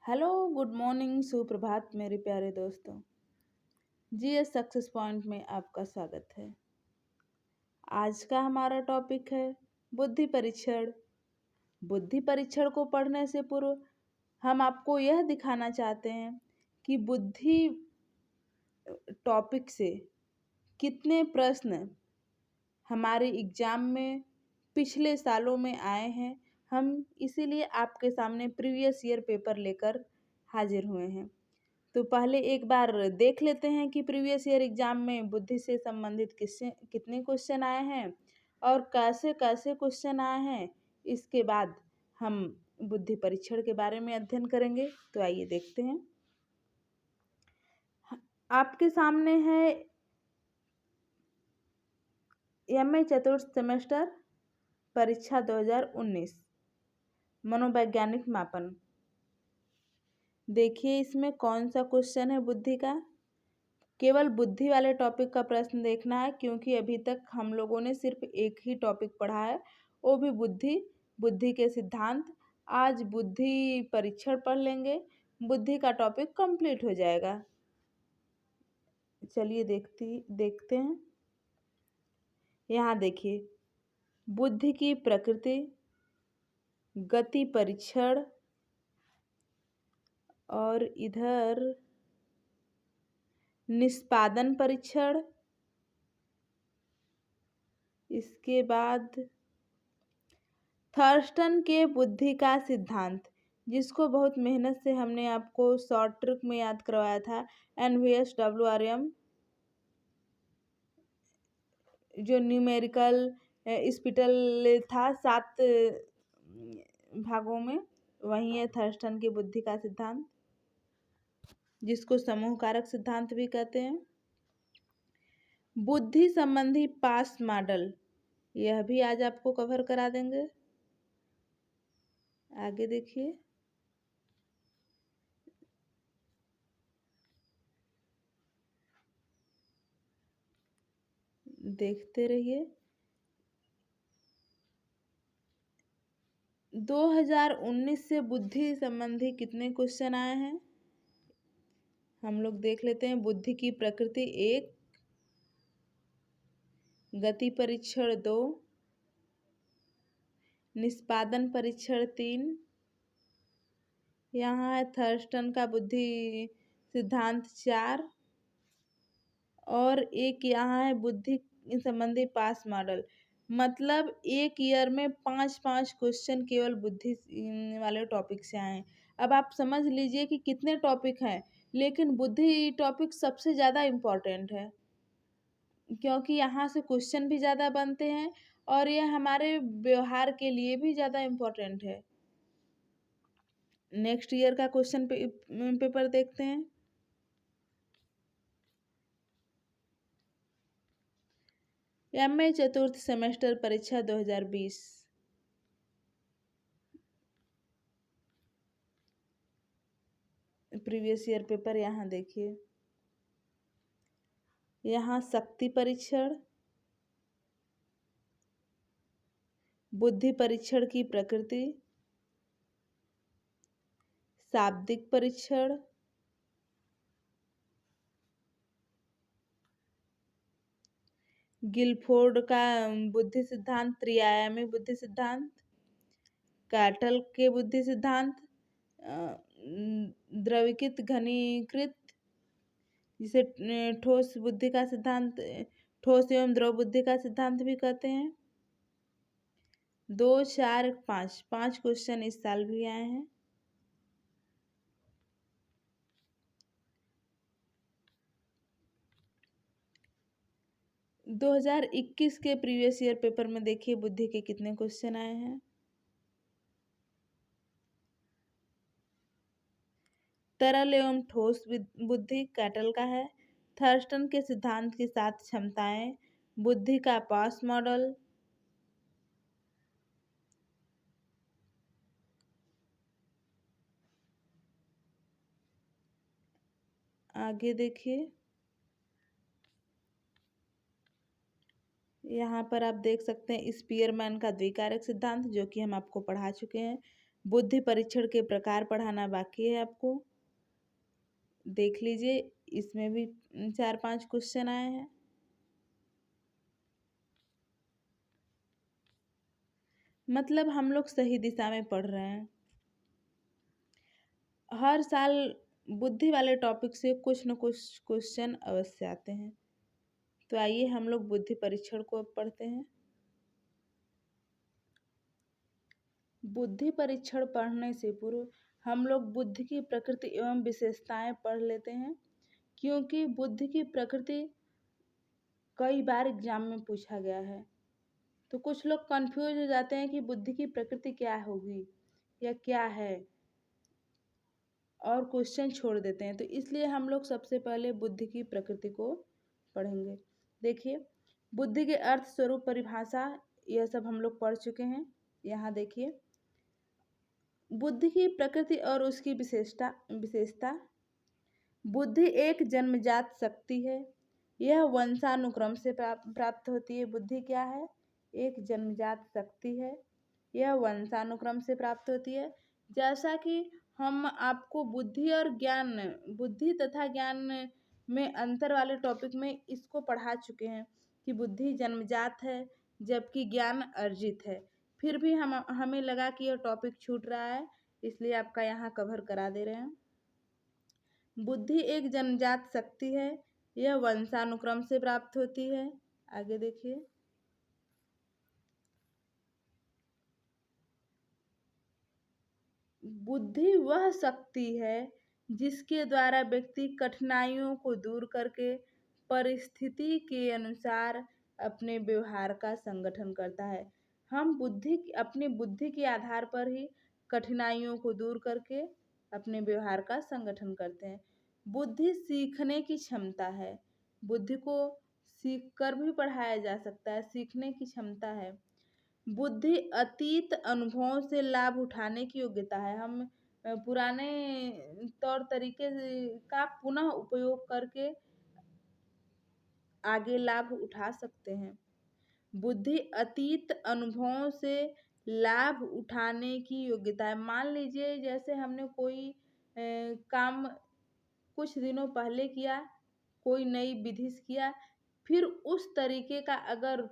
Hello, good morning, सुप्रभात मेरे प्यारे दोस्तों। जीएस सक्सेस पॉइंट में आपका स्वागत है। आज का हमारा टॉपिक है बुद्धि परीक्षण। बुद्धि परीक्षण को पढ़ने से पूर्व हम आपको यह दिखाना चाहते हैं कि बुद्धि टॉपिक से कितने प्रश्न हमारे एग्जाम में पिछले सालों में आए हैं। हम इसीलिए आपके सामने प्रीवियस ईयर पेपर लेकर हाजिर हुए हैं। तो पहले एक बार देख लेते हैं कि प्रीवियस ईयर एग्जाम में बुद्धि से संबंधित कितने क्वेश्चन आए हैं और कैसे कैसे क्वेश्चन आए हैं। इसके बाद हम बुद्धि परीक्षण के बारे में अध्ययन करेंगे। तो आइए देखते हैं। आपके सामने है एमए चतुर्थ सेमेस्टर परीक्षा 2019 मनोवैज्ञानिक मापन। देखिए इसमें कौन सा क्वेश्चन है बुद्धि का। केवल बुद्धि वाले टॉपिक का प्रश्न देखना है, क्योंकि अभी तक हम लोगों ने सिर्फ एक ही टॉपिक पढ़ा है, वो भी बुद्धि के सिद्धांत। आज बुद्धि परीक्षण पढ़ लेंगे, बुद्धि का टॉपिक कंप्लीट हो जाएगा। चलिए देखते हैं। यहाँ देखिए, बुद्धि की प्रकृति, गति परीक्षण और इधर निष्पादन परीक्षण। इसके बाद थर्स्टन के बुद्धि का सिद्धांत, जिसको बहुत मेहनत से हमने आपको शॉर्ट ट्रिक में याद करवाया था। NVSWRM जो न्यूमेरिकल स्पिटल था 7 भागों में, वही है थर्स्टन की बुद्धि का सिद्धांत, जिसको समूह कारक सिद्धांत भी कहते हैं। बुद्धि संबंधी पास्ट मॉडल, यह भी आज आपको कवर करा देंगे। आगे देखिए, देखते रहिए। 2019 से बुद्धि संबंधी कितने क्वेश्चन आए हैं हम लोग देख लेते हैं। बुद्धि की प्रकृति 1, गति परीक्षण 2, निष्पादन परीक्षण 3, यहाँ है थर्स्टन का बुद्धि सिद्धांत 4 और एक यहाँ है बुद्धि संबंधी पास मॉडल। मतलब एक ईयर में 5-5 क्वेश्चन केवल बुद्धि वाले टॉपिक से आए हैं। अब आप समझ लीजिए कि कितने टॉपिक हैं, लेकिन बुद्धि टॉपिक सबसे ज़्यादा इम्पोर्टेंट है, क्योंकि यहाँ से क्वेश्चन भी ज़्यादा बनते हैं और यह हमारे व्यवहार के लिए भी ज़्यादा इम्पोर्टेंट है। नेक्स्ट ईयर का क्वेश्चन पेपर देखते हैं। एमए चतुर्थ सेमेस्टर परीक्षा 2020। प्रीवियस ईयर पेपर यहाँ देखिए। यहाँ शक्ति परीक्षण, बुद्धि परीक्षण की प्रकृति, शाब्दिक परीक्षण, गिलफोर्ड का बुद्धि सिद्धांत, त्रिआयामी बुद्धि सिद्धांत, कैटल के बुद्धि सिद्धांत, द्रवीकृत घनीकृत, जिसे ठोस बुद्धि का सिद्धांत, ठोस एवं द्रव बुद्धि का सिद्धांत भी कहते हैं। 2, 4, 5 क्वेश्चन इस साल भी आए हैं। दो 2021 के प्रीवियस ईयर पेपर में देखिए बुद्धि के कितने क्वेश्चन आए हैं। तरल एवं ठोस बुद्धि कैटल का है। थर्स्टन के सिद्धांत के साथ क्षमताएं, बुद्धि का पास मॉडल, आगे देखिए। यहाँ पर आप देख सकते हैं स्पीयरमैन का द्विकारक सिद्धांत, जो कि हम आपको पढ़ा चुके हैं। बुद्धि परीक्षण के प्रकार पढ़ाना बाकी है आपको, देख लीजिए। इसमें भी 4-5 क्वेश्चन आए हैं। मतलब हम लोग सही दिशा में पढ़ रहे हैं। हर साल बुद्धि वाले टॉपिक से कुछ न कुछ क्वेश्चन अवश्य आते हैं। तो आइए हम लोग बुद्धि परीक्षण को अब पढ़ते हैं। बुद्धि परीक्षण पढ़ने से पूर्व हम लोग बुद्धि की प्रकृति एवं विशेषताएं पढ़ लेते हैं, क्योंकि बुद्धि की प्रकृति कई बार एग्जाम में पूछा गया है। तो कुछ लोग कंफ्यूज हो जाते हैं कि बुद्धि की प्रकृति क्या होगी या क्या है, और क्वेश्चन छोड़ देते हैं। तो इसलिए हम लोग सबसे पहले बुद्धि की प्रकृति को पढ़ेंगे। देखिए, बुद्धि के अर्थ, स्वरूप, परिभाषा, यह सब हम लोग पढ़ चुके हैं। यहाँ देखिए, बुद्धि की प्रकृति और उसकी विशेषता। बुद्धि एक जन्मजात शक्ति है। यह वंशानुक्रम से प्राप्त होती है। बुद्धि क्या है? एक जन्मजात शक्ति है। यह वंशानुक्रम से प्राप्त होती है। जैसा कि हम आपको बुद्धि तथा ज्ञान में अंतर वाले टॉपिक में इसको पढ़ा चुके हैं कि बुद्धि जन्मजात है जबकि ज्ञान अर्जित है। फिर भी हमें लगा कि यह टॉपिक छूट रहा है, इसलिए आपका यहाँ कवर करा दे रहे हैं। बुद्धि एक जन्मजात शक्ति है। यह वंशानुक्रम से प्राप्त होती है। आगे देखिए, बुद्धि वह शक्ति है जिसके द्वारा व्यक्ति कठिनाइयों को दूर करके परिस्थिति के अनुसार अपने व्यवहार का संगठन करता है। हम अपनी बुद्धि के आधार पर ही कठिनाइयों को दूर करके अपने व्यवहार का संगठन करते हैं। बुद्धि सीखने की क्षमता है। बुद्धि को सीख कर भी पढ़ाया जा सकता है, सीखने की क्षमता है। बुद्धि अतीत अनुभवों से लाभ उठाने की योग्यता है। हम पुराने तौर तरीके का पुनः उपयोग करके आगे लाभ उठा सकते हैं। बुद्धि अतीत अनुभवों से लाभ उठाने की योग्यता है। मान लीजिए जैसे हमने कोई काम कुछ दिनों पहले किया, कोई नई विधि से किया, फिर उस तरीके का अगर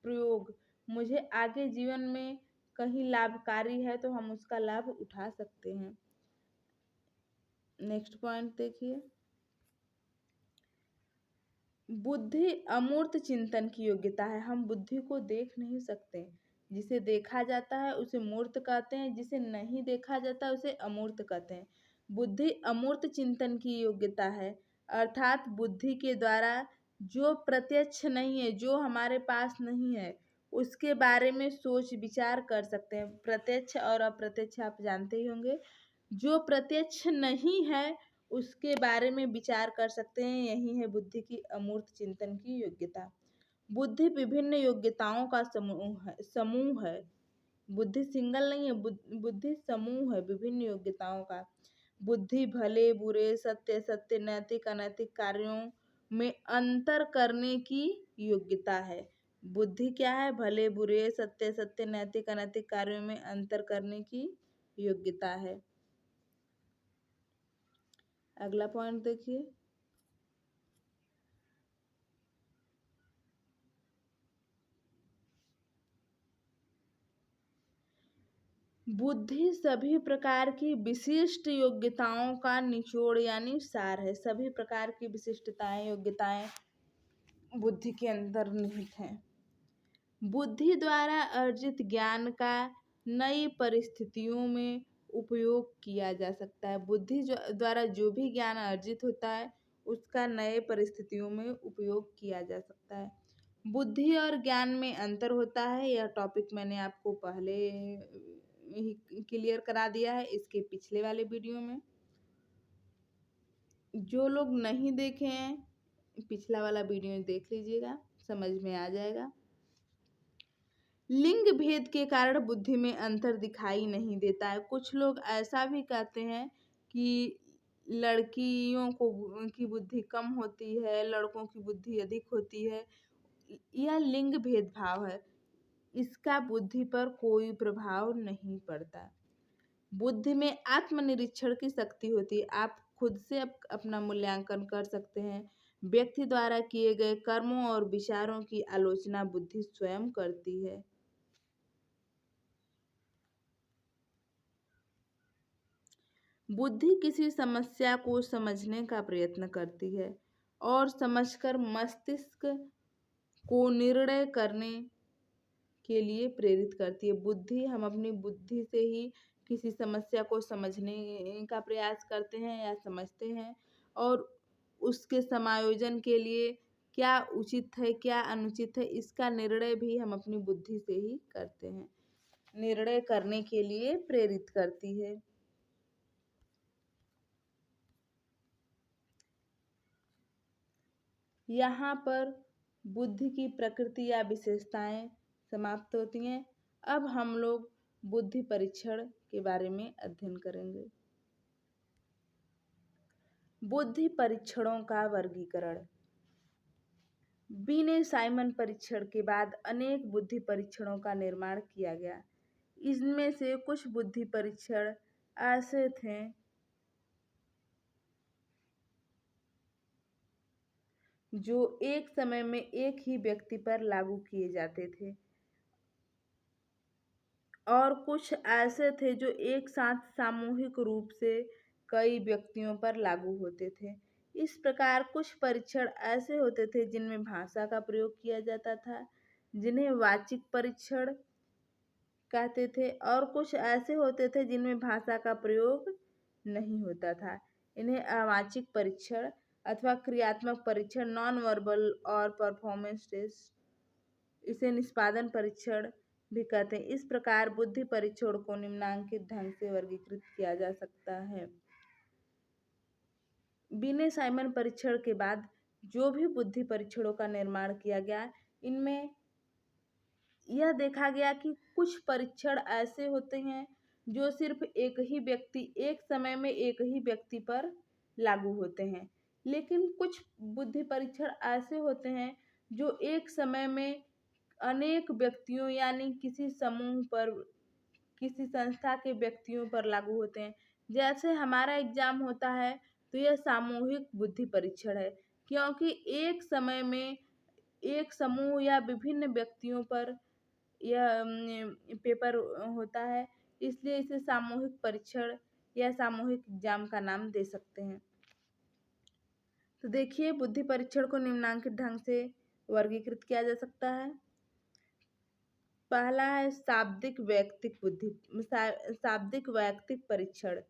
प्रयोग मुझे आगे जीवन में कहीं लाभकारी है तो हम उसका लाभ उठा सकते हैं। नेक्स्ट पॉइंट देखिए, बुद्धि अमूर्त चिंतन की योग्यता है। हम बुद्धि को देख नहीं सकते। जिसे देखा जाता है उसे मूर्त कहते हैं, जिसे नहीं देखा जाता उसे अमूर्त कहते हैं। बुद्धि अमूर्त चिंतन की योग्यता है, अर्थात बुद्धि के द्वारा जो प्रत्यक्ष नहीं है, जो हमारे पास नहीं है, उसके बारे में सोच विचार कर सकते हैं। प्रत्यक्ष और अप्रत्यक्ष आप जानते ही होंगे। जो प्रत्यक्ष नहीं है उसके बारे में विचार कर सकते हैं। यही है बुद्धि की अमूर्त चिंतन की योग्यता। बुद्धि विभिन्न योग्यताओं का समूह है। बुद्धि सिंगल नहीं है, बुद्धि समूह है विभिन्न योग्यताओं का। बुद्धि भले बुरे, सत्य सत्य, नैतिक अनैतिक कार्यों में अंतर करने की योग्यता है। बुद्धि क्या है? भले बुरे, सत्य सत्य, नैतिक अनैतिक कार्यों में अंतर करने की योग्यता है। अगला पॉइंट देखिए, बुद्धि सभी प्रकार की विशिष्ट योग्यताओं का निचोड़ यानी सार है। सभी प्रकार की विशिष्टताएं, योग्यताएं बुद्धि के अंदर निहित हैं। बुद्धि द्वारा अर्जित ज्ञान का नई परिस्थितियों में उपयोग किया जा सकता है। बुद्धि द्वारा जो भी ज्ञान अर्जित होता है उसका नए परिस्थितियों में उपयोग किया जा सकता है। बुद्धि और ज्ञान में अंतर होता है। यह टॉपिक मैंने आपको पहले ही क्लियर करा दिया है इसके पिछले वाले वीडियो में। जो लोग नहीं देखे हैं पिछला वाला वीडियो देख लीजिएगा, समझ में आ जाएगा। लिंग भेद के कारण बुद्धि में अंतर दिखाई नहीं देता है। कुछ लोग ऐसा भी कहते हैं कि लड़कियों की बुद्धि कम होती है, लड़कों की बुद्धि अधिक होती है। यह लिंग भेदभाव है, इसका बुद्धि पर कोई प्रभाव नहीं पड़ता। बुद्धि में आत्मनिरीक्षण की शक्ति होती है। आप खुद से अपना मूल्यांकन कर सकते हैं। व्यक्ति द्वारा किए गए कर्मों और विचारों की आलोचना बुद्धि स्वयं करती है। बुद्धि किसी समस्या को समझने का प्रयत्न करती है और समझकर मस्तिष्क को निर्णय करने के लिए प्रेरित करती है। बुद्धि, हम अपनी बुद्धि से ही किसी समस्या को समझने का प्रयास करते हैं या समझते हैं, और उसके समायोजन के लिए क्या उचित है क्या अनुचित है, इसका निर्णय भी हम अपनी बुद्धि से ही करते हैं। निर्णय करने के लिए प्रेरित करती है। यहाँ पर बुद्धि की प्रकृति या विशेषताएं समाप्त होती हैं। अब हम लोग बुद्धि परीक्षण के बारे में अध्ययन करेंगे। बुद्धि परीक्षणों का वर्गीकरण। बीने साइमन परीक्षण के बाद अनेक बुद्धि परीक्षणों का निर्माण किया गया। इनमें से कुछ बुद्धि परीक्षण ऐसे थे जो एक समय में एक ही व्यक्ति पर लागू किए जाते थे, और कुछ ऐसे थे जो एक साथ सामूहिक रूप से कई व्यक्तियों पर लागू होते थे। इस प्रकार कुछ परीक्षण ऐसे होते थे जिनमें भाषा का प्रयोग किया जाता था, जिन्हें वाचिक परीक्षण कहते थे, और कुछ ऐसे होते थे जिनमें भाषा का प्रयोग नहीं होता था। इन्हें अवाचिक परीक्षण अथवा क्रियात्मक परीक्षण, नॉन वर्बल और परफॉर्मेंस टेस्ट, इसे निष्पादन परीक्षण भी कहते हैं। इस प्रकार बुद्धि परीक्षण को निम्नांकित ढंग से वर्गीकृत किया जा सकता है। बीने साइमन परीक्षण के बाद जो भी बुद्धि परीक्षणों का निर्माण किया गया, इनमें यह देखा गया कि कुछ परीक्षण ऐसे होते हैं जो सिर्फ एक ही व्यक्ति, एक समय में एक ही व्यक्ति पर लागू होते हैं, लेकिन कुछ बुद्धि परीक्षण ऐसे होते हैं जो एक समय में अनेक व्यक्तियों यानी किसी समूह पर, किसी संस्था के व्यक्तियों पर लागू होते हैं। जैसे हमारा एग्जाम होता है तो यह सामूहिक बुद्धि परीक्षण है, क्योंकि एक समय में एक समूह या विभिन्न व्यक्तियों पर यह पेपर होता है, इसलिए इसे सामूहिक परीक्षण या सामूहिक एग्जाम का नाम दे सकते हैं। तो देखिए, बुद्धि परीक्षण को निम्नांकित ढंग से वर्गीकृत किया जा सकता है। पहला है शाब्दिक वैयक्तिक बुद्धि, शाब्दिक वैयक्तिक परीक्षण।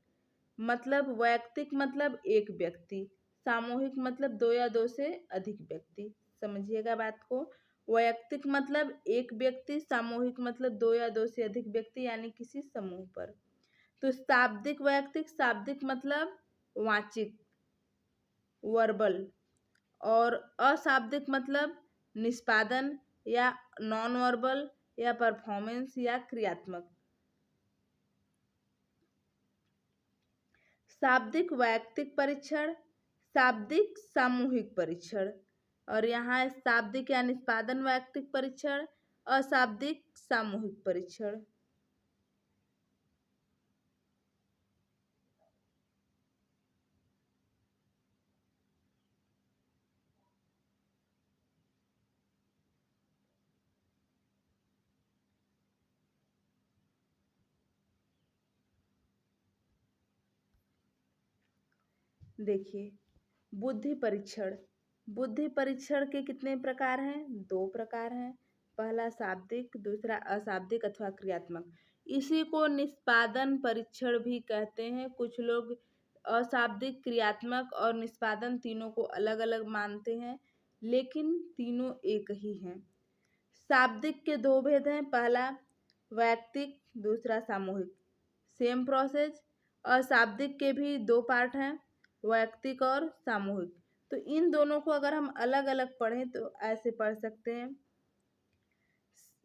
मतलब वैयक्तिक मतलब एक व्यक्ति, सामूहिक मतलब दो या दो से अधिक व्यक्ति। समझिएगा बात को। वैयक्तिक मतलब एक व्यक्ति, सामूहिक मतलब दो या दो से अधिक व्यक्ति यानी किसी समूह पर। तो शाब्दिक वैयक्तिक, शाब्दिक मतलब वाचिक, वर्बल, और अशाब्दिक मतलब निष्पादन या नॉन वर्बल या परफॉर्मेंस या क्रियात्मक। शाब्दिक वैयक्तिक परीक्षण, शाब्दिक सामूहिक परीक्षण, और यहाँ है शाब्दिक या निष्पादन वैयक्तिक परीक्षण, अशाब्दिक सामूहिक परीक्षण। देखिए, बुद्धि परीक्षण। बुद्धि परीक्षण के कितने प्रकार हैं? दो प्रकार हैं। पहला शाब्दिक, दूसरा अशाब्दिक अथवा क्रियात्मक। इसी को निष्पादन परीक्षण भी कहते हैं। कुछ लोग अशाब्दिक, क्रियात्मक और निष्पादन तीनों को अलग अलग मानते हैं, लेकिन तीनों एक ही हैं। शाब्दिक के दो भेद हैं, पहला वैयक्तिक, दूसरा सामूहिक। Same process. अशाब्दिक के भी दो पार्ट हैं, वैयक्तिक और सामूहिक। तो इन दोनों को अगर हम अलग अलग पढ़ें तो ऐसे पढ़ सकते हैं,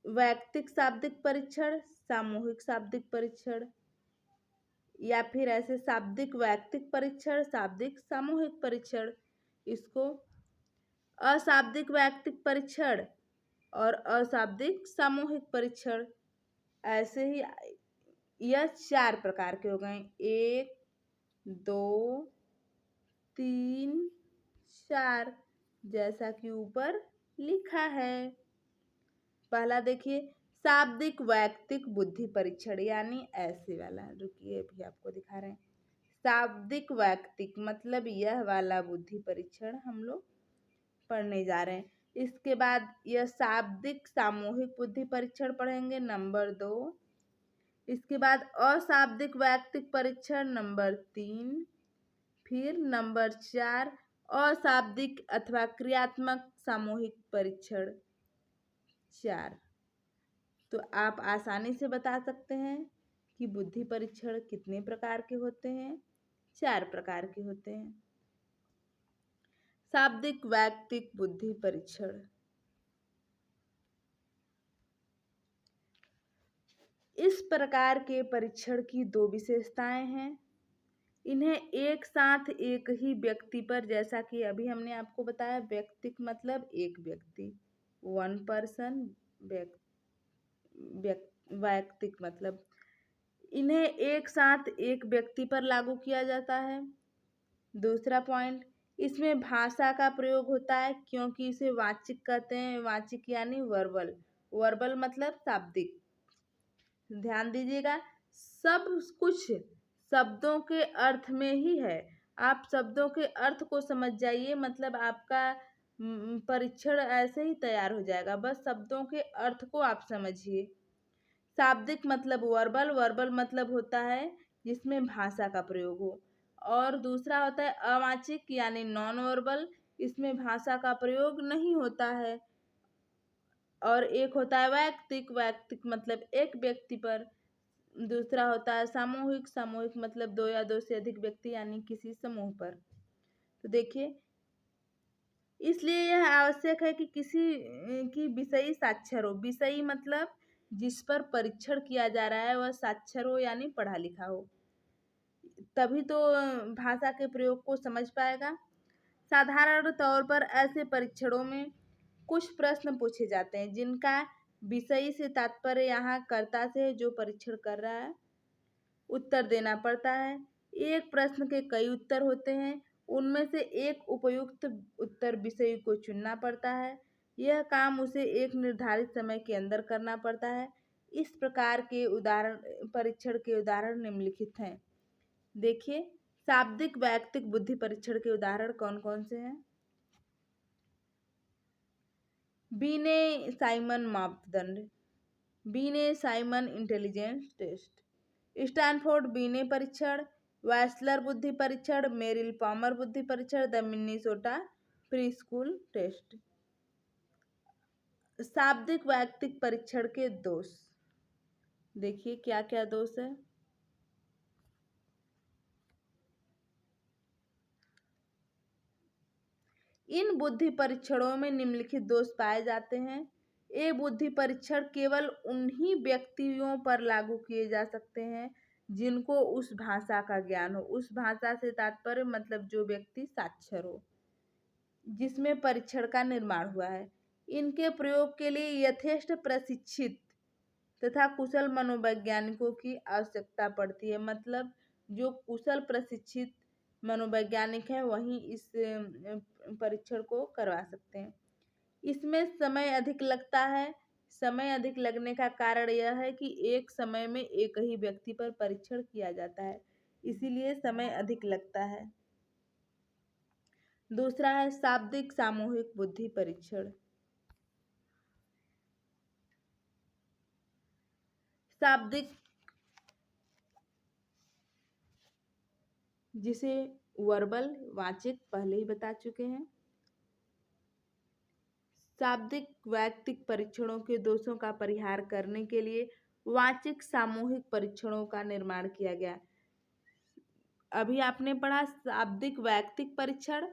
वैयक्तिक शाब्दिक परीक्षण, सामूहिक शाब्दिक परीक्षण, या फिर ऐसे शाब्दिक वैयक्तिक परीक्षण, शाब्दिक सामूहिक परीक्षण। इसको अशाब्दिक वैयक्तिक परीक्षण और अशाब्दिक सामूहिक परीक्षण ऐसे ही यह 4 प्रकार के हो गए, 1 2 3 4, जैसा कि ऊपर लिखा है। पहला देखिए, शाब्दिक वैयक्तिक बुद्धि परीक्षण, यानी ऐसे वाला, रुकिए अभी आपको दिखा रहे हैं। शाब्दिक वैयक्तिक मतलब यह वाला बुद्धि परीक्षण हम लोग पढ़ने जा रहे हैं। इसके बाद यह शाब्दिक सामूहिक बुद्धि परीक्षण पढ़ेंगे, नंबर 2। इसके बाद अशाब्दिक वैयक्तिक परीक्षण, नंबर 3। फिर नंबर 4 अशाब्दिक अथवा क्रियात्मक सामूहिक परीक्षण 4। तो आप आसानी से बता सकते हैं कि बुद्धि परीक्षण कितने प्रकार के होते हैं। 4 प्रकार के होते हैं। शाब्दिक वैयक्तिक बुद्धि परीक्षण, इस प्रकार के परीक्षण की 2 विशेषताएं हैं। इन्हें एक साथ एक ही व्यक्ति पर, जैसा कि अभी हमने आपको बताया, व्यक्तिक मतलब एक व्यक्ति, 1 पर्सन, वैयक्तिक मतलब इन्हें एक साथ एक व्यक्ति पर लागू किया जाता है। दूसरा पॉइंट, इसमें भाषा का प्रयोग होता है, क्योंकि इसे वाचिक कहते हैं। वाचिक यानी वर्बल, वर्बल मतलब शाब्दिक। ध्यान दीजिएगा, सब कुछ शब्दों के अर्थ में ही है। आप शब्दों के अर्थ को समझ जाइए, मतलब आपका परीक्षण ऐसे ही तैयार हो जाएगा। बस शब्दों के अर्थ को आप समझिए। शाब्दिक मतलब वर्बल, वर्बल मतलब होता है जिसमें भाषा का प्रयोग हो। और दूसरा होता है अवाचिक यानी नॉन वर्बल, इसमें भाषा का प्रयोग नहीं होता है। और एक होता है वैयक्तिक, वैयक्तिक मतलब एक व्यक्ति पर। दूसरा होता है सामूहिक, सामूहिक मतलब 2 या 2 से अधिक व्यक्ति यानी किसी समूह पर। तो देखिए, इसलिए यह आवश्यक है कि किसी की विषयी साक्षर हो। विषयी मतलब जिस पर परीक्षण किया जा रहा है वह साक्षर हो, यानी पढ़ा लिखा हो, तभी तो भाषा के प्रयोग को समझ पाएगा। साधारण तौर पर ऐसे परीक्षणों में कुछ प्रश्न पूछे जाते हैं जिनका विषयी से तात्पर्य यहाँ कर्ता से, जो परीक्षण कर रहा है, उत्तर देना पड़ता है। एक प्रश्न के कई उत्तर होते हैं, उनमें से एक उपयुक्त उत्तर विषयी को चुनना पड़ता है। यह काम उसे एक निर्धारित समय के अंदर करना पड़ता है। इस प्रकार के परीक्षण के उदाहरण निम्नलिखित हैं। देखिए, शाब्दिक वैयक्तिक बुद्धि परीक्षण के उदाहरण कौन कौन से हैं। बीने साइमन मापदंड, बीने साइमन इंटेलिजेंस टेस्ट, स्टैनफोर्ड बीने परीक्षण, वैसलर बुद्धि परीक्षण, मेरिल पॉमर बुद्धि परीक्षण, the Minnesota preschool test. शाब्दिक वैयक्तिक परीक्षण के दोष, देखिए क्या क्या दोष है। इन बुद्धि परीक्षणों में निम्नलिखित दोष पाए जाते हैं। ये बुद्धि परीक्षण केवल उन्हीं व्यक्तियों पर लागू किए जा सकते हैं जिनको उस भाषा का ज्ञान हो। उस भाषा से तात्पर्य मतलब जो व्यक्ति साक्षर हो, जिसमें परीक्षण का निर्माण हुआ है। इनके प्रयोग के लिए यथेष्ट प्रशिक्षित तथा कुशल मनोवैज्ञानिकों की आवश्यकता पड़ती है। मतलब जो कुशल प्रशिक्षित मनोवैज्ञानिक हैं वही इस परीक्षण को करवा सकते हैं। इसमें समय अधिक लगता है। समय अधिक लगने का कारण यह है कि एक समय में एक ही व्यक्ति पर परीक्षण किया जाता है, इसीलिए समय अधिक लगता है। दूसरा है शाब्दिक सामूहिक बुद्धि परीक्षण। शाब्दिक, जिसे वर्बल वाचिक पहले ही बता चुके हैं। शाब्दिक वैयक्तिक परीक्षणों के दोषों का परिहार करने के लिए वाचिक सामूहिक परीक्षणों का निर्माण किया गया। अभी आपने पढ़ा शाब्दिक वैयक्तिक परीक्षण,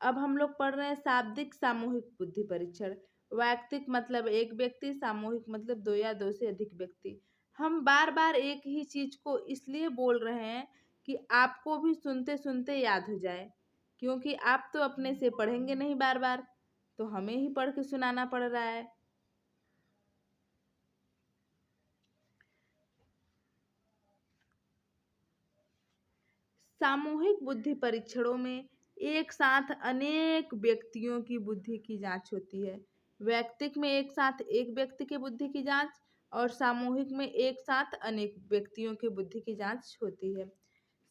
अब हम लोग पढ़ रहे हैं शाब्दिक सामूहिक बुद्धि परीक्षण। वैयक्तिक मतलब एक व्यक्ति, सामूहिक मतलब 2 या 2 से अधिक व्यक्ति। हम बार बार एक ही चीज को इसलिए बोल रहे हैं कि आपको भी सुनते सुनते याद हो जाए, क्योंकि आप तो अपने से पढ़ेंगे नहीं बार बार, तो हमें ही पढ़ के सुनाना पड़ रहा है। सामूहिक बुद्धि परीक्षणों में एक साथ अनेक व्यक्तियों की बुद्धि की जांच होती है। वैयक्तिक में एक साथ एक व्यक्ति की बुद्धि की जांच और सामूहिक में एक साथ अनेक व्यक्तियों की बुद्धि की जांच होती है।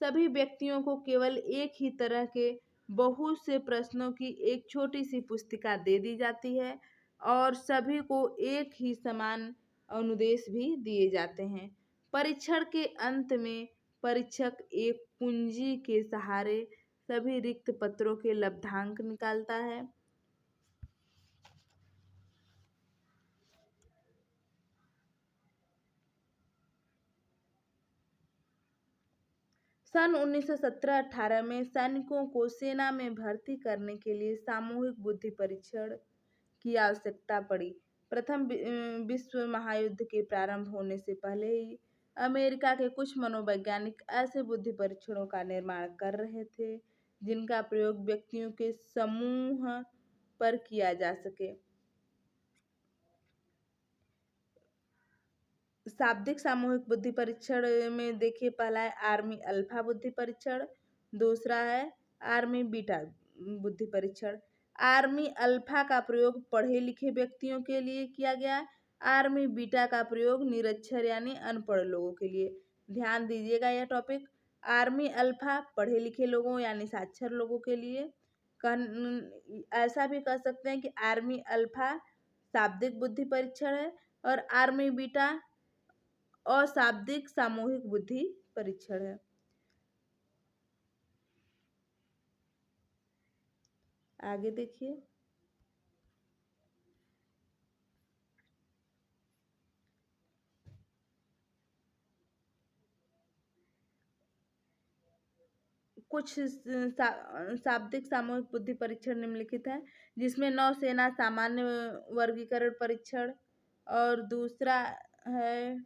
सभी व्यक्तियों को केवल एक ही तरह के बहुत से प्रश्नों की एक छोटी सी पुस्तिका दे दी जाती है और सभी को एक ही समान अनुदेश भी दिए जाते हैं। परीक्षण के अंत में परीक्षक एक कुंजी के सहारे सभी रिक्त पत्रों के लब्धांक निकालता है। सन 1917-18 में सैनिकों को सेना में भर्ती करने के लिए सामूहिक बुद्धि परीक्षण की आवश्यकता पड़ी। प्रथम विश्व महायुद्ध के प्रारंभ होने से पहले ही अमेरिका के कुछ मनोवैज्ञानिक ऐसे बुद्धि परीक्षणों का निर्माण कर रहे थे जिनका प्रयोग व्यक्तियों के समूह पर किया जा सके। शाब्दिक सामूहिक बुद्धि परीक्षण में देखिए, पहला है आर्मी अल्फा बुद्धि परीक्षण, दूसरा है आर्मी बीटा बुद्धि परीक्षण। आर्मी अल्फा का प्रयोग पढ़े लिखे व्यक्तियों के लिए किया गया। आर्मी बीटा का प्रयोग निरक्षर यानी अनपढ़ लोगों के लिए। ध्यान दीजिएगा यह टॉपिक। आर्मी अल्फा पढ़े लिखे लोगों यानी साक्षर लोगों के लिए। ऐसा भी कह सकते हैं कि आर्मी अल्फा शाब्दिक बुद्धि परीक्षण है और आर्मी बीटा अशाब्दिक सामूहिक बुद्धि परीक्षण है। आगे देखिए, कुछ शाब्दिक सामूहिक बुद्धि परीक्षण निम्नलिखित है, जिसमें नौसेना सामान्य वर्गीकरण परीक्षण और दूसरा है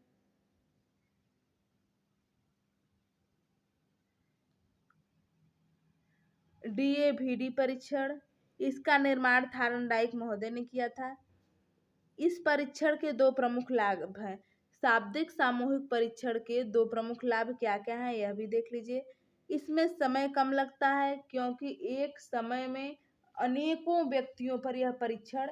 DAVD परीक्षण। इसका निर्माण थार्नडाइक महोदय ने किया था। इस परीक्षण के दो प्रमुख लाभ हैं। शाब्दिक सामूहिक परीक्षण के दो प्रमुख लाभ क्या क्या हैं यह भी देख लीजिए। इसमें समय कम लगता है क्योंकि एक समय में अनेकों व्यक्तियों पर यह परीक्षण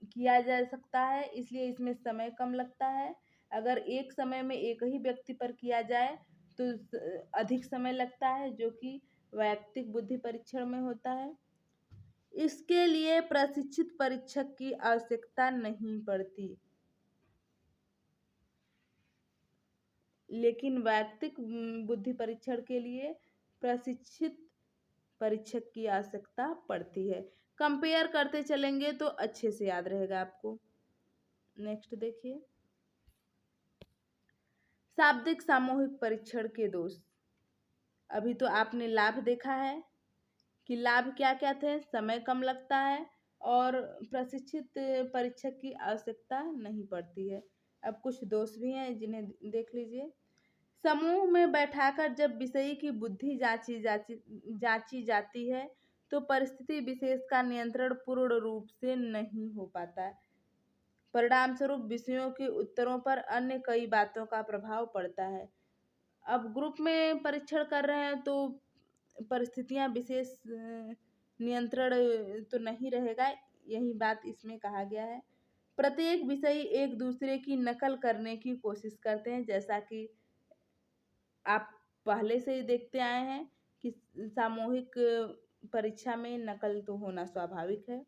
किया जा सकता है, इसलिए इसमें समय कम लगता है। अगर एक समय में एक ही व्यक्ति पर किया जाए तो अधिक समय लगता है, जो कि वैयक्तिक बुद्धि परीक्षण में होता है। इसके लिए प्रशिक्षित परीक्षक की आवश्यकता नहीं पड़ती, लेकिन वैयक्तिक बुद्धि परीक्षण के लिए प्रशिक्षित परीक्षक की आवश्यकता पड़ती है। कंपेयर करते चलेंगे तो अच्छे से याद रहेगा आपको। नेक्स्ट देखिए, शाब्दिक सामूहिक परीक्षण के दोष। अभी तो आपने लाभ देखा है कि लाभ क्या क्या थे। समय कम लगता है और प्रशिक्षित परीक्षक की आवश्यकता नहीं पड़ती है। अब कुछ दोष भी हैं जिन्हें देख लीजिए। समूह में बैठाकर जब विषय की बुद्धि जांची जाती है तो परिस्थिति विशेष का नियंत्रण पूर्ण रूप से नहीं हो पाता। परिणाम स्वरूप विषयों के उत्तरों पर अन्य कई बातों का प्रभाव पड़ता है। अब ग्रुप में परीक्षण कर रहे हैं तो परिस्थितियां विशेष नियंत्रण तो नहीं रहेगा, यही बात इसमें कहा गया है। प्रत्येक विषय एक दूसरे की नकल करने की कोशिश करते हैं, जैसा कि आप पहले से ही देखते आए हैं कि सामूहिक परीक्षा में नकल तो होना स्वाभाविक है।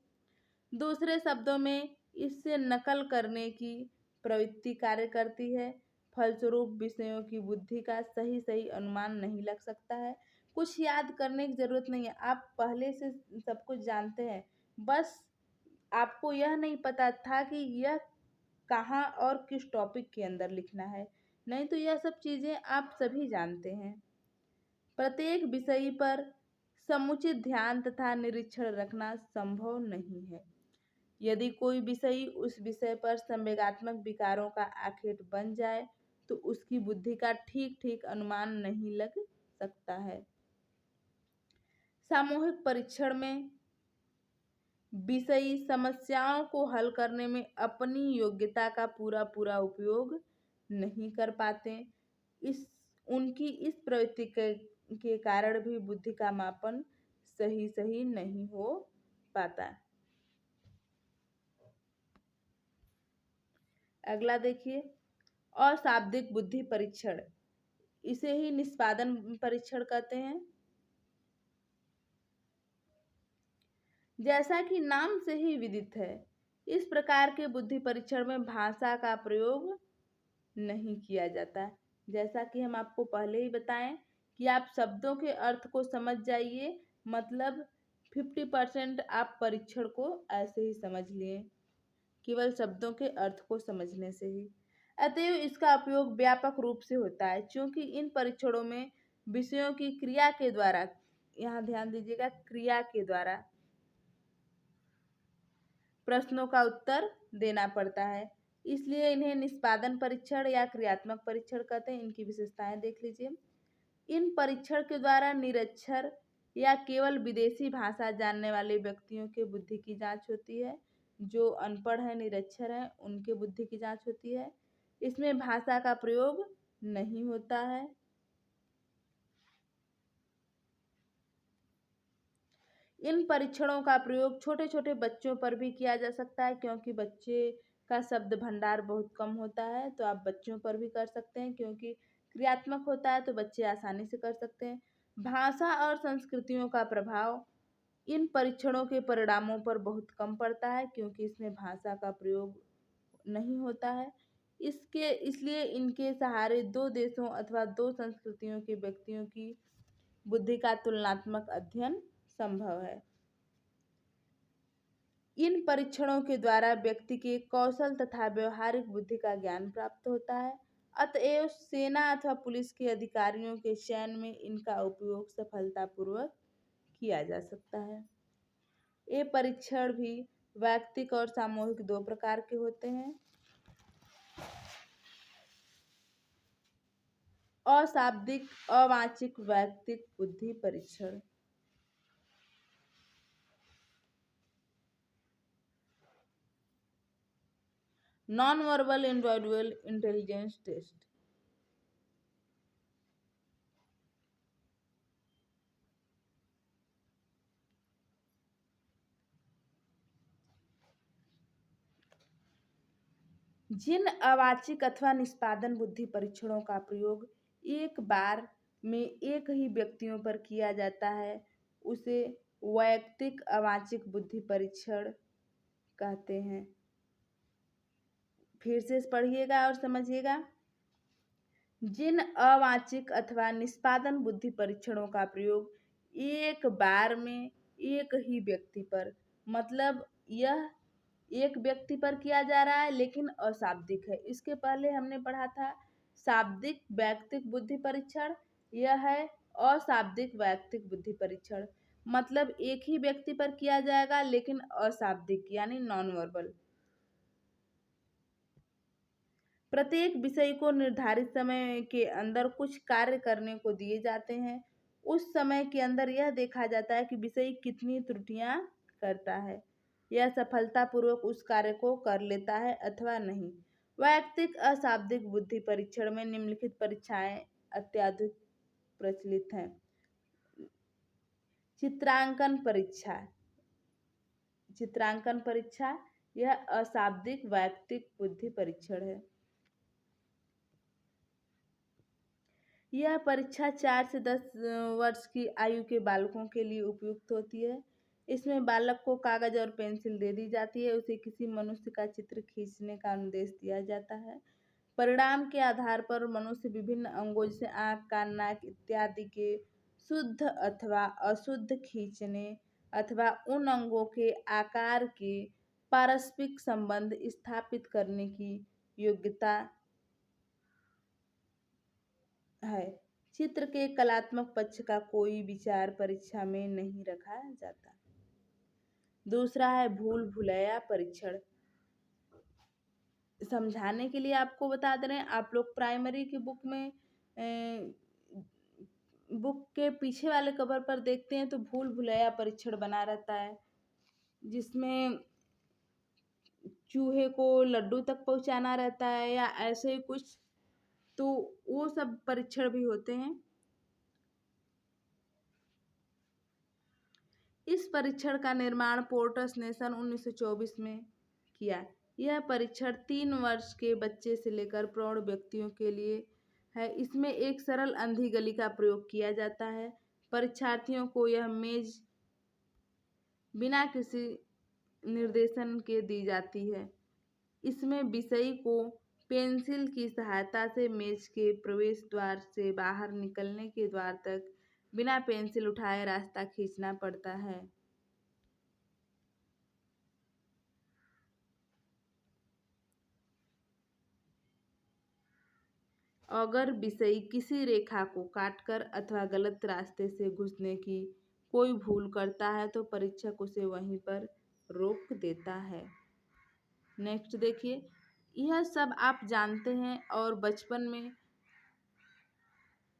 दूसरे शब्दों में इससे नकल करने की प्रवृत्ति कार्य करती है। फलस्वरूप विषयों की बुद्धि का सही सही अनुमान नहीं लग सकता है। कुछ याद करने की जरूरत नहीं है, आप पहले से सब कुछ जानते हैं, बस आपको यह नहीं पता था कि यह कहाँ और किस टॉपिक के अंदर लिखना है, नहीं तो यह सब चीज़ें आप सभी जानते हैं। प्रत्येक विषय पर समुचित ध्यान तथा निरीक्षण रखना संभव नहीं है। यदि कोई विषय उस विषय पर संवेगात्मक विकारों का आखेट बन जाए तो उसकी बुद्धि का ठीक ठीक अनुमान नहीं लग सकता है। सामूहिक परीक्षण में विषयी समस्याओं को हल करने में अपनी योग्यता का पूरा पूरा उपयोग नहीं कर पाते। उनकी इस प्रवृत्ति के के कारण भी बुद्धि का मापन सही नहीं हो पाता। अगला देखिए, अशाब्दिक बुद्धि परीक्षण, इसे ही निष्पादन परीक्षण कहते हैं। जैसा कि नाम से ही विदित है, इस प्रकार के बुद्धि परीक्षण में भाषा का प्रयोग नहीं किया जाता। जैसा कि हम आपको पहले ही बताएं कि आप शब्दों के अर्थ को समझ जाइए, मतलब 50% आप परीक्षण को ऐसे ही समझ लिए, केवल शब्दों के अर्थ को समझने से ही। अतएव इसका उपयोग व्यापक रूप से होता है, क्योंकि इन परीक्षणों में विषयों की क्रिया के द्वारा, यहाँ ध्यान दीजिएगा, क्रिया के द्वारा प्रश्नों का उत्तर देना पड़ता है, इसलिए इन्हें निष्पादन परीक्षण या क्रियात्मक परीक्षण कहते हैं। इनकी विशेषताएं देख लीजिए। इन परीक्षण के द्वारा निरक्षर या केवल विदेशी भाषा जानने वाले व्यक्तियों के बुद्धि की जांच होती है। जो अनपढ़ है, निरक्षर है, उनके बुद्धि की जांच होती है। इसमें भाषा का प्रयोग नहीं होता है। इन परीक्षणों का प्रयोग छोटे छोटे बच्चों पर भी किया जा सकता है, क्योंकि बच्चे का शब्द भंडार बहुत कम होता है, तो आप बच्चों पर भी कर सकते हैं। क्योंकि क्रियात्मक होता है तो बच्चे आसानी से कर सकते हैं। भाषा और संस्कृतियों का प्रभाव इन परीक्षणों के परिणामों पर बहुत कम पड़ता है, क्योंकि इसमें भाषा का प्रयोग नहीं होता है। इसलिए इनके सहारे दो देशों अथवा दो संस्कृतियों के व्यक्तियों की बुद्धि का तुलनात्मक अध्ययन संभव है। इन परीक्षणों के द्वारा व्यक्ति के कौशल तथा व्यवहारिक बुद्धि का ज्ञान प्राप्त होता है। अतएव सेना अथवा पुलिस के अधिकारियों के चयन में इनका उपयोग सफलतापूर्वक किया जा सकता है। ये परीक्षण भी वैयक्तिक और सामूहिक दो प्रकार के होते हैं। अशाब्दिक, अवाचिक, वैयक्तिक बुद्धि परीक्षण। Non verbal individual intelligence test. जिन अवाचिक अथवा निष्पादन बुद्धि परीक्षणों का प्रयोग एक बार में एक ही व्यक्तियों पर किया जाता है, उसे वैयक्तिक अवाचिक बुद्धि परीक्षण कहते हैं। फिर से पढ़िएगा और समझिएगा। जिन अवाचिक अथवा निष्पादन बुद्धि परीक्षणों का प्रयोग एक बार में एक ही व्यक्ति पर, मतलब यह एक व्यक्ति पर किया जा रहा है लेकिन अशाब्दिक है। इसके पहले हमने पढ़ा था शाब्दिक वैयक्तिक बुद्धि परीक्षण, यह है अशाब्दिक वैयक्तिक बुद्धि परीक्षण। मतलब एक ही व्यक्ति पर किया जाएगा लेकिन अशाब्दिक यानी नॉन वर्बल। प्रत्येक विषय को निर्धारित समय के अंदर कुछ कार्य करने को दिए जाते हैं। उस समय के अंदर यह देखा जाता है कि विषय कितनी त्रुटियां करता है, यह सफलतापूर्वक उस कार्य को कर लेता है अथवा नहीं। वैयक्तिक अशाब्दिक बुद्धि परीक्षण में निम्नलिखित परीक्षाएं अत्यधिक प्रचलित हैं। चित्रांकन परीक्षा। चित्रांकन परीक्षा यह अशाब्दिक वैयक्तिक बुद्धि परीक्षण है। यह परीक्षा 4 से 10 वर्ष की आयु के बालकों के लिए उपयुक्त होती है। इसमें बालक को कागज और पेंसिल दे दी जाती है, उसे किसी मनुष्य का चित्र खींचने का निर्देश दिया जाता है। परिणाम के आधार पर मनुष्य विभिन्न अंगों जैसे आँख, कान, नाक इत्यादि के शुद्ध अथवा अशुद्ध खींचने अथवा उन अंगों के आकार के पारस्परिक संबंध स्थापित करने की योग्यता है। चित्र के कलात्मक पक्ष का कोई विचार परीक्षा में नहीं रखा जाता। दूसरा है भूल भुलैया परीक्षण। समझाने के लिए आपको बता दे रहे हैं, आप लोग प्राइमरी की बुक में बुक के पीछे वाले कवर पर देखते हैं तो भूल भुलैया परीक्षण बना रहता है, जिसमें चूहे को लड्डू तक पहुंचाना रहता है या ऐसे ही कुछ, तो वो सब परीक्षण भी होते हैं। इस परीक्षण का निर्माण पोर्टस ने सन 1924 में किया। यह परीक्षण 3 वर्ष के बच्चे से लेकर प्रौढ़ व्यक्तियों के लिए है। इसमें एक सरल अंधी गली का प्रयोग किया जाता है। परीक्षार्थियों को यह मेज बिना किसी निर्देशन के दी जाती है। इसमें विषयी को पेंसिल की सहायता से मेज के प्रवेश द्वार से बाहर निकलने के द्वार तक बिना पेंसिल उठाए रास्ता खींचना पड़ता है। अगर विषयी किसी रेखा को काटकर अथवा गलत रास्ते से घुसने की कोई भूल करता है तो परीक्षक उसे वहीं पर रोक देता है। नेक्स्ट देखिए, यह सब आप जानते हैं और बचपन में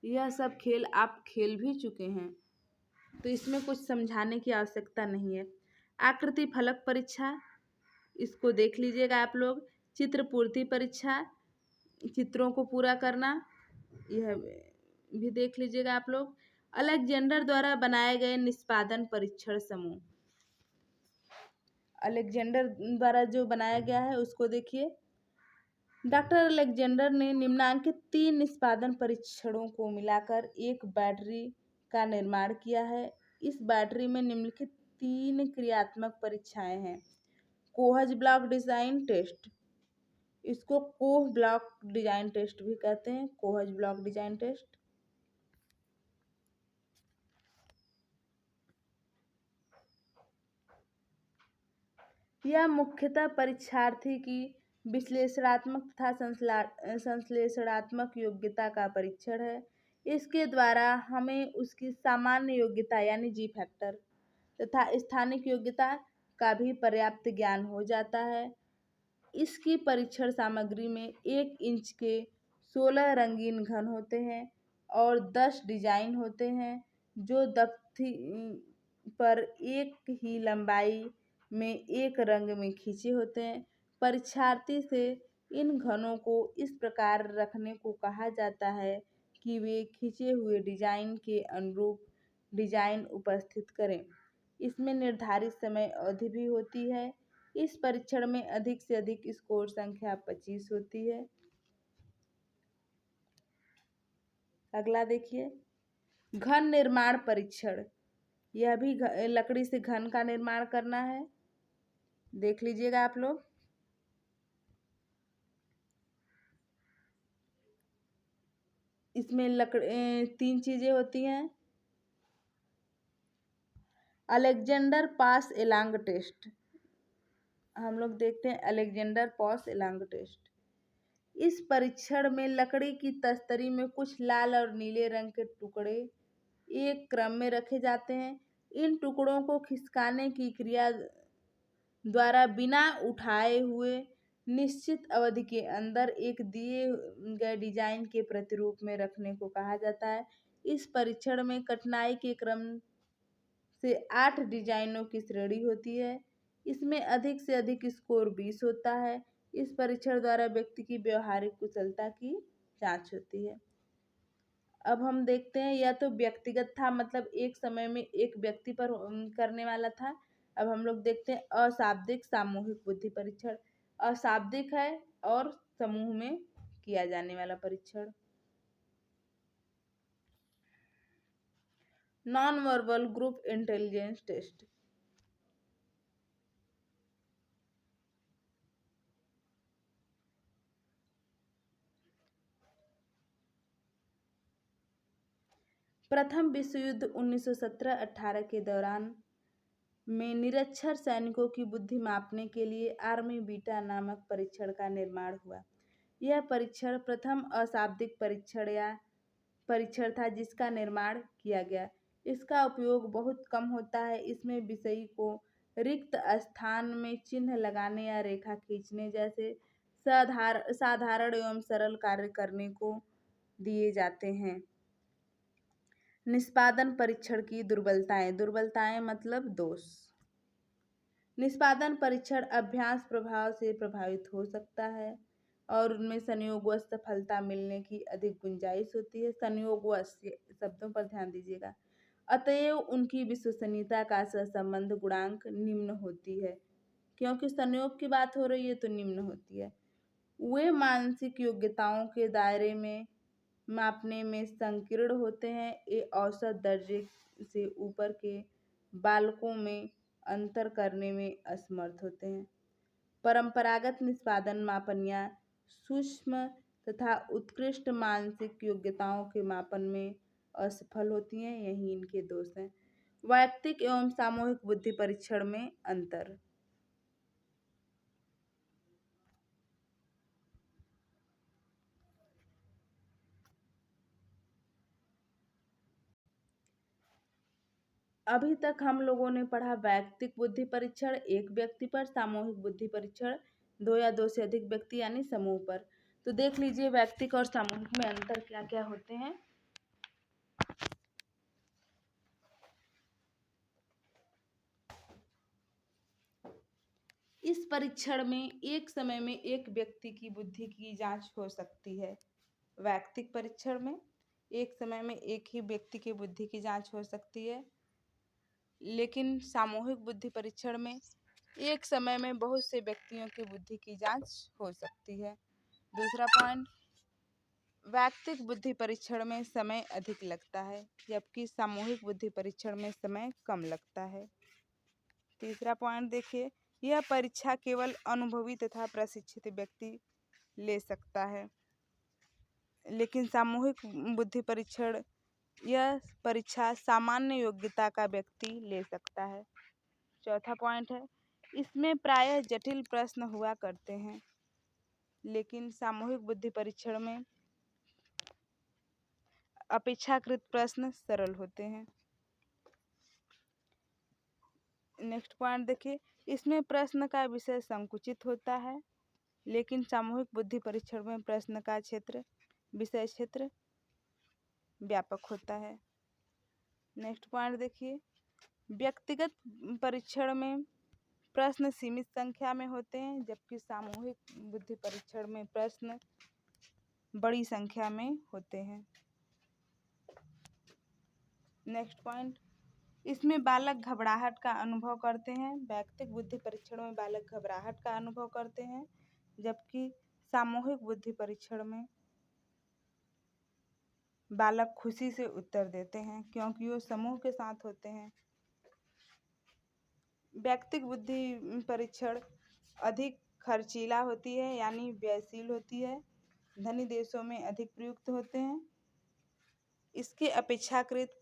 यह सब खेल आप खेल भी चुके हैं, तो इसमें कुछ समझाने की आवश्यकता नहीं है। आकृति फलक परीक्षा, इसको देख लीजिएगा आप लोग। चित्र पूर्ति परीक्षा, चित्रों को पूरा करना, यह भी देख लीजिएगा आप लोग। अलेक्जेंडर द्वारा बनाए गए निष्पादन परीक्षण समूह, अलेक्जेंडर द्वारा जो बनाया गया है उसको देखिए। डॉक्टर अलेक्जेंडर ने निम्नांकित 3 निष्पादन परीक्षणों को मिलाकर एक बैटरी का निर्माण किया है। इस बैटरी में निम्नलिखित 3 क्रियात्मक परीक्षाएं हैं। कोहज ब्लॉक डिजाइन टेस्ट, इसको कोह ब्लॉक डिजाइन टेस्ट भी कहते हैं, कोहज ब्लॉक डिजाइन टेस्ट। यह मुख्यतः परीक्षार्थी की विश्लेषणात्मक तथा संश्लेषणात्मक योग्यता का परीक्षण है। इसके द्वारा हमें उसकी सामान्य योग्यता यानी जी फैक्टर तथा स्थानिक योग्यता का भी पर्याप्त ज्ञान हो जाता है। इसकी परीक्षण सामग्री में 1 इंच के 16 रंगीन घन होते हैं और 10 डिजाइन होते हैं जो दफ्ती पर एक ही लंबाई में एक रंग में खींचे होते हैं। परीक्षार्थी से इन घनों को इस प्रकार रखने को कहा जाता है कि वे खींचे हुए डिजाइन के अनुरूप डिजाइन उपस्थित करें। इसमें निर्धारित समय अवधि भी होती है। इस परीक्षण में अधिक से अधिक स्कोर संख्या 25 होती है। अगला देखिए, घन निर्माण परीक्षण। यह भी लकड़ी से घन का निर्माण करना है, देख लीजिएगा आप लोग। इसमें 3 चीजें होती हैं। अलेक्जेंडर पास एलांग टेस्ट, हम लोग देखते हैं अलेक्जेंडर पास एलांग टेस्ट। इस परीक्षण में लकड़ी की तस्तरी में कुछ लाल और नीले रंग के टुकड़े एक क्रम में रखे जाते हैं। इन टुकड़ों को खिसकाने की क्रिया द्वारा बिना उठाए हुए निश्चित अवधि के अंदर एक दिए गए डिजाइन के प्रतिरूप में रखने को कहा जाता है। इस परीक्षण में कठिनाई के क्रम से 8 डिजाइनों की श्रेणी होती है। इसमें अधिक से अधिक स्कोर 20 होता है। इस परीक्षण द्वारा व्यक्ति की व्यवहारिक कुशलता की जांच होती है। अब हम देखते हैं, या तो व्यक्तिगत था, मतलब एक समय में एक व्यक्ति पर करने वाला था। अब हम लोग देखते हैं अशाब्दिक सामूहिक बुद्धि परीक्षण। अशाब्दिक है और समूह में किया जाने वाला परीक्षण। Non verbal group intelligence test. प्रथम विश्व युद्ध 1917-18 के दौरान में निरक्षर सैनिकों की बुद्धि मापने के लिए आर्मी बीटा नामक परीक्षण का निर्माण हुआ। यह परीक्षण प्रथम अशाब्दिक परीक्षण था जिसका निर्माण किया गया। इसका उपयोग बहुत कम होता है। इसमें विषयी को रिक्त स्थान में चिन्ह लगाने या रेखा खींचने जैसे साधारण एवं सरल कार्य करने को दिए जाते हैं। निष्पादन परीक्षण की दुर्बलताएं मतलब दोष। निष्पादन परीक्षण अभ्यास प्रभाव से प्रभावित हो सकता है और उनमें संयोगवश सफलता मिलने की अधिक गुंजाइश होती है। संयोगवश शब्दों पर ध्यान दीजिएगा। अतएव उनकी विश्वसनीयता का सहसंबंध गुणांक निम्न होती है। क्योंकि संयोग की बात हो रही है तो निम्न होती है। वे मानसिक योग्यताओं के दायरे में मापने में संकीर्ण होते हैं। ये औसत दर्जे से ऊपर के बालकों में अंतर करने में असमर्थ होते हैं। परंपरागत निष्पादन मापन या सूक्ष्म तथा उत्कृष्ट मानसिक योग्यताओं के मापन में असफल होती हैं। यही इनके दोष हैं। वैयक्तिक एवं सामूहिक बुद्धि परीक्षण में अंतर। अभी तक हम लोगों ने पढ़ा वैयक्तिक बुद्धि परीक्षण एक व्यक्ति पर, सामूहिक बुद्धि परीक्षण दो या दो से अधिक व्यक्ति यानी समूह पर। तो देख लीजिए वैयक्तिक और सामूहिक में अंतर क्या क्या होते हैं। इस परीक्षण में एक समय में एक व्यक्ति की बुद्धि की जांच हो सकती है। वैयक्तिक परीक्षण में एक समय में एक ही व्यक्ति की बुद्धि की जांच हो सकती है, लेकिन सामूहिक बुद्धि परीक्षण में एक समय में बहुत से व्यक्तियों की बुद्धि की जांच हो सकती है। दूसरा पॉइंट, वैयक्तिक बुद्धि परीक्षण में समय अधिक लगता है जबकि सामूहिक बुद्धि परीक्षण में समय कम लगता है। तीसरा पॉइंट देखिए, यह परीक्षा केवल अनुभवी तथा प्रशिक्षित व्यक्ति ले सकता है, लेकिन सामूहिक बुद्धि परीक्षण यह परीक्षा सामान्य योग्यता का व्यक्ति ले सकता है। चौथा पॉइंट है, इसमें प्रायः जटिल प्रश्न हुआ करते हैं, लेकिन सामूहिक बुद्धि परीक्षण में अपेक्षाकृत प्रश्न सरल होते हैं। नेक्स्ट पॉइंट देखिए, इसमें प्रश्न का विषय संकुचित होता है, लेकिन सामूहिक बुद्धि परीक्षण में प्रश्न का विषय क्षेत्र व्यापक होता है। नेक्स्ट पॉइंट देखिए, व्यक्तिगत परीक्षण में प्रश्न सीमित संख्या में होते हैं, जबकि सामूहिक बुद्धि परीक्षण में प्रश्न बड़ी संख्या में होते हैं। नेक्स्ट पॉइंट, इसमें बालक घबराहट का अनुभव करते हैं। वैयक्तिक बुद्धि परीक्षण में बालक घबराहट का अनुभव करते हैं, जबकि सामूहिक बुद्धि परीक्षण में बालक खुशी से उत्तर देते हैं क्योंकि वो समूह के साथ होते हैं। वैयक्तिक बुद्धि परीक्षण अधिक खर्चीला होती है यानी व्ययशील होती है, धनी देशों में अधिक प्रयुक्त होते हैं। इसके अपेक्षाकृत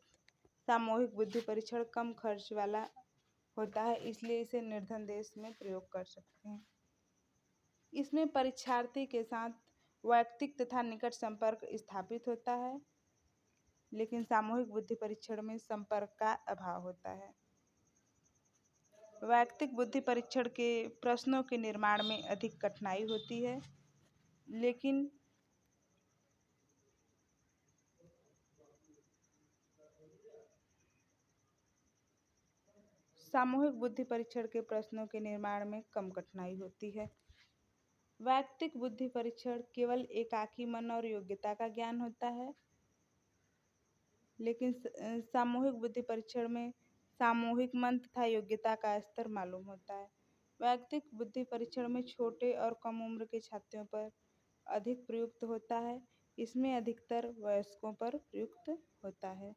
सामूहिक बुद्धि परीक्षण कम खर्च वाला होता है, इसलिए इसे निर्धन देश में प्रयोग कर सकते हैं। इसमें परीक्षार्थी के साथ वैयक्तिक तथा निकट संपर्क स्थापित होता है, लेकिन सामूहिक बुद्धि परीक्षण में संपर्क का अभाव होता है। वैयक्तिक बुद्धि परीक्षण के प्रश्नों के निर्माण में अधिक कठिनाई होती है, लेकिन सामूहिक बुद्धि परीक्षण के प्रश्नों के निर्माण में कम कठिनाई होती है। वैयक्तिक बुद्धि परीक्षण केवल एकाकी मन और योग्यता का ज्ञान होता है, लेकिन सामूहिक बुद्धि परीक्षण में सामूहिक मन तथा योग्यता का स्तर मालूम होता है। वैयक्तिक बुद्धि परीक्षण में छोटे और कम उम्र के छात्रों पर अधिक प्रयुक्त होता है, इसमें अधिकतर वयस्कों पर प्रयुक्त होता है।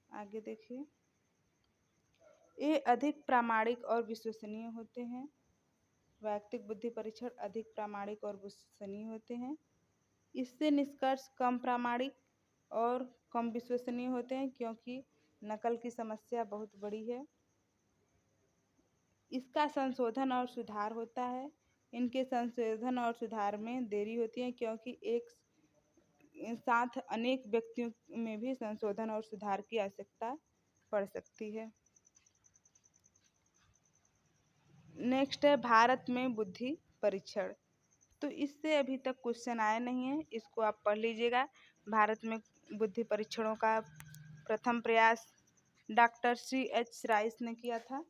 आगे देखिए, ये अधिक प्रामाणिक और विश्वसनीय होते हैं। वैयक्तिक बुद्धि परीक्षण अधिक प्रामाणिक और विश्वसनीय होते हैं। इससे निष्कर्ष कम प्रामाणिक और कम विश्वसनीय होते हैं क्योंकि नकल की समस्या बहुत बड़ी है। इसका संशोधन और सुधार होता है। इनके संशोधन और सुधार में देरी होती है क्योंकि एक साथ अनेक व्यक्तियों में भी संशोधन और सुधार की आवश्यकता पड़ सकती है। नेक्स्ट है भारत में बुद्धि परीक्षण। तो इससे अभी तक क्वेश्चन आया नहीं है, इसको आप पढ़ लीजिएगा। भारत में बुद्धि परीक्षणों का प्रथम प्रयास डॉक्टर C.H. राइस ने किया था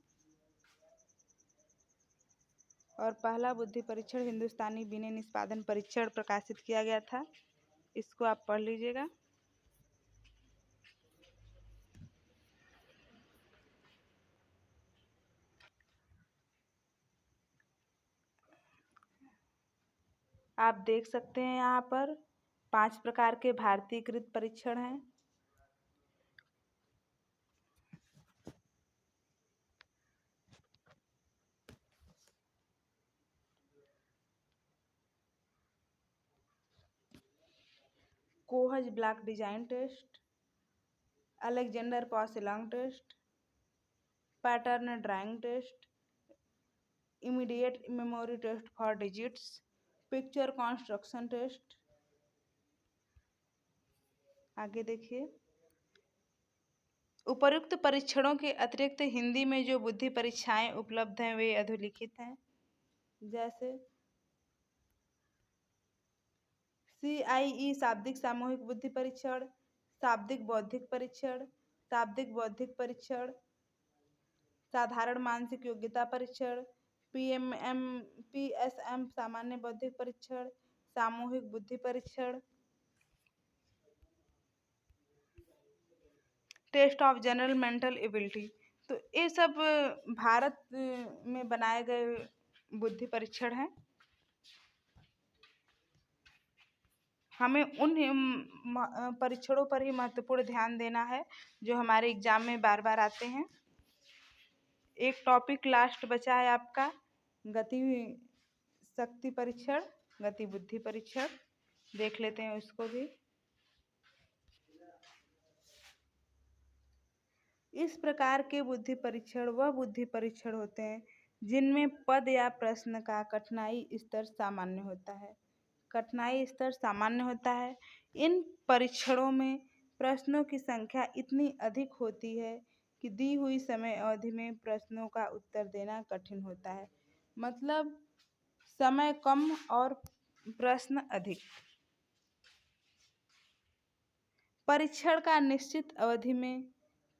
और पहला बुद्धि परीक्षण हिंदुस्तानी विनय निष्पादन परीक्षण प्रकाशित किया गया था। इसको आप पढ़ लीजिएगा। आप देख सकते हैं यहाँ पर 5 प्रकार के भारतीयकृत परीक्षण हैं। Kohs block design test, Alexander passalong test, pattern drawing test, immediate memory test for digits, picture construction test. आगे देखिए, उपर्युक्त परीक्षणों के अतिरिक्त हिंदी में जो बुद्धि परीक्षाएं उपलब्ध हैं वे अधोलिखित हैं। जैसे CIE शाब्दिक सामूहिक बुद्धि परीक्षण, शाब्दिक बौद्धिक परीक्षण, शाब्दिक बौद्धिक परीक्षण, साधारण मानसिक योग्यता परीक्षण, PSM सामान्य बौद्धिक परीक्षण, सामूहिक बुद्धि परीक्षण, test of general mental ability. तो ये सब भारत में बनाए गए बुद्धि परीक्षण हैं। हमें उन परीक्षणों पर ही महत्वपूर्ण ध्यान देना है जो हमारे एग्जाम में बार बार आते हैं। एक टॉपिक लास्ट बचा है आपका गति शक्ति परीक्षण, गति बुद्धि परीक्षण, देख लेते हैं उसको भी। इस प्रकार के बुद्धि परीक्षण वह बुद्धि परीक्षण होते हैं जिनमें पद या प्रश्न का कठिनाई स्तर सामान्य होता है। कठिनाई स्तर सामान्य होता है। इन परीक्षणों में प्रश्नों की संख्या इतनी अधिक होती है कि दी हुई समय अवधि में प्रश्नों का उत्तर देना कठिन होता है। मतलब समय कम और प्रश्न अधिक। परीक्षण का निश्चित अवधि में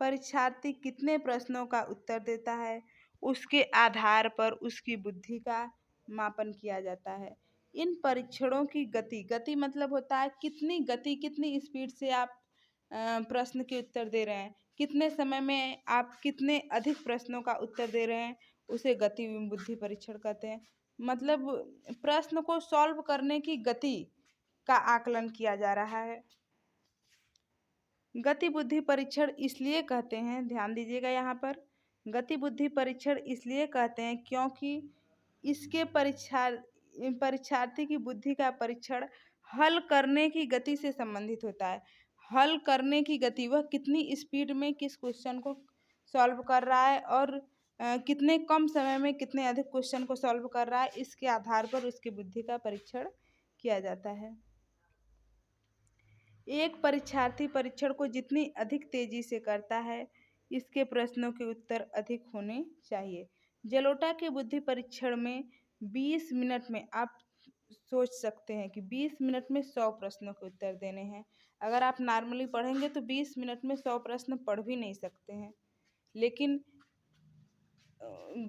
परीक्षार्थी कितने प्रश्नों का उत्तर देता है उसके आधार पर उसकी बुद्धि का मापन किया जाता है। इन परीक्षणों की गति मतलब होता है कितनी गति, कितनी स्पीड से आप प्रश्न के उत्तर दे रहे हैं, कितने समय में आप कितने अधिक प्रश्नों का उत्तर दे रहे हैं, उसे गति बुद्धि परीक्षण कहते हैं। मतलब प्रश्न को सॉल्व करने की गति का आकलन किया जा रहा है। गति बुद्धि परीक्षण इसलिए कहते हैं, ध्यान दीजिएगा यहाँ पर, गति बुद्धि परीक्षण इसलिए कहते हैं क्योंकि इसके परीक्षार्थी की बुद्धि का परीक्षण हल करने की गति से संबंधित होता है। हल करने की गति, वह कितनी स्पीड में किस क्वेश्चन को सॉल्व कर रहा है और कितने कम समय में कितने अधिक क्वेश्चन को सॉल्व कर रहा है, इसके आधार पर उसकी बुद्धि का परीक्षण किया जाता है। एक परीक्षार्थी परीक्षण को जितनी अधिक तेजी से करता है इसके प्रश्नों के उत्तर अधिक होने चाहिए। जलोटा के बुद्धि परीक्षण में 20 मिनट में आप सोच सकते हैं कि 20 मिनट में 100 प्रश्नों के उत्तर देने हैं। अगर आप नॉर्मली पढ़ेंगे तो 20 मिनट में 100 प्रश्न पढ़ भी नहीं सकते हैं, लेकिन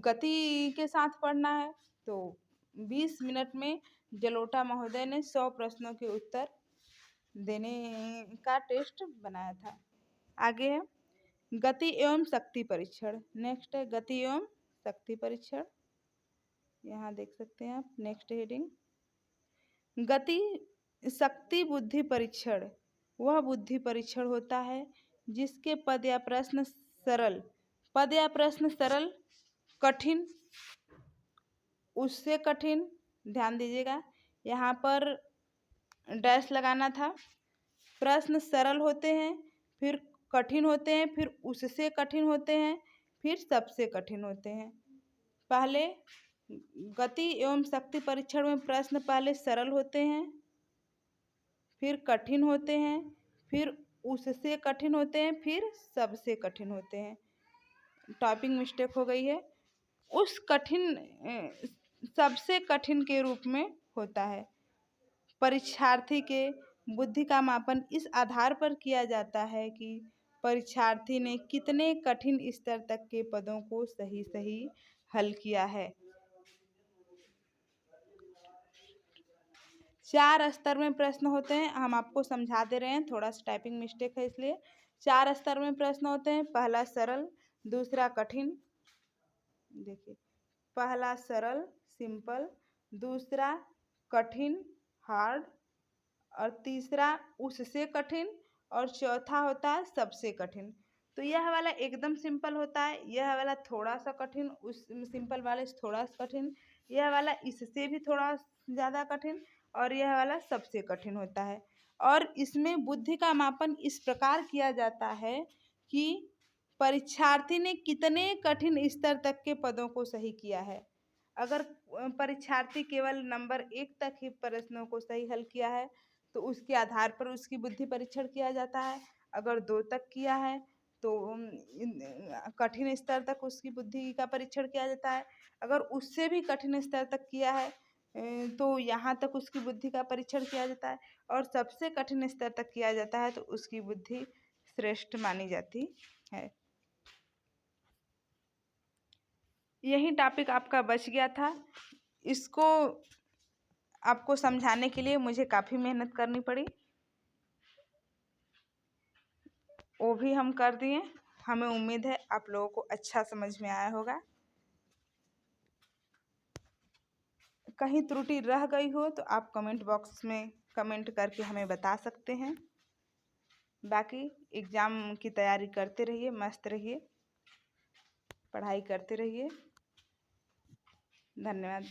गति के साथ पढ़ना है तो 20 मिनट में जलोटा महोदय ने 100 प्रश्नों के उत्तर देने का टेस्ट बनाया था। आगे है गति एवं शक्ति परीक्षण। नेक्स्ट है गति एवं शक्ति परीक्षण, यहाँ देख सकते हैं आप नेक्स्ट हेडिंग। गति शक्ति बुद्धि परीक्षण वह बुद्धि परीक्षण होता है जिसके पद या प्रश्न सरल, कठिन, उससे कठिन, ध्यान दीजिएगा यहाँ पर डैश लगाना था। प्रश्न सरल होते हैं, फिर कठिन होते हैं, फिर उससे कठिन होते हैं, फिर सबसे कठिन होते हैं। पहले गति एवं शक्ति परीक्षण में प्रश्न पहले सरल होते हैं, फिर कठिन होते हैं, फिर उससे कठिन होते हैं, फिर सबसे कठिन होते हैं। टाइपिंग मिस्टेक हो गई है। उस सबसे कठिन के रूप में होता है। परीक्षार्थी के बुद्धि का मापन इस आधार पर किया जाता है कि परीक्षार्थी ने कितने कठिन स्तर तक के पदों को सही हल किया है। 4 स्तर में प्रश्न होते हैं, हम आपको समझा दे रहे हैं, थोड़ा सा टाइपिंग मिस्टेक है इसलिए। 4 स्तर में प्रश्न होते हैं, पहला सरल, दूसरा कठिन, देखिए पहला सरल सिंपल, दूसरा कठिन, हार्ड, और तीसरा उससे कठिन, और चौथा होता है सबसे कठिन। तो यह वाला एकदम सिंपल होता है, यह वाला थोड़ा सा कठिन, उस सिंपल वाले से थोड़ा सा कठिन, यह वाला इससे भी थोड़ा ज़्यादा कठिन, और यह वाला सबसे कठिन होता है। और इसमें बुद्धि का मापन इस प्रकार किया जाता है कि परीक्षार्थी ने कितने कठिन स्तर तक के पदों को सही किया है। अगर परीक्षार्थी केवल नंबर 1 तक ही प्रश्नों को सही हल किया है तो उसके आधार पर उसकी बुद्धि परीक्षण किया जाता है। अगर 2 तक किया है तो कठिन स्तर तक उसकी बुद्धि का परीक्षण किया जाता है। अगर उससे भी कठिन स्तर तक किया है तो यहाँ तक उसकी बुद्धि का परीक्षण किया जाता है, और सबसे कठिन स्तर तक किया जाता है तो उसकी बुद्धि श्रेष्ठ मानी जाती है। यही टॉपिक आपका बच गया था। इसको आपको समझाने के लिए मुझे काफ़ी मेहनत करनी पड़ी, वो भी हम कर दिए। हमें उम्मीद है आप लोगों को अच्छा समझ में आया होगा। कहीं त्रुटि रह गई हो तो आप कमेंट बॉक्स में कमेंट करके हमें बता सकते हैं। बाकी एग्ज़ाम की तैयारी करते रहिए, मस्त रहिए, पढ़ाई करते रहिए। धन्यवाद।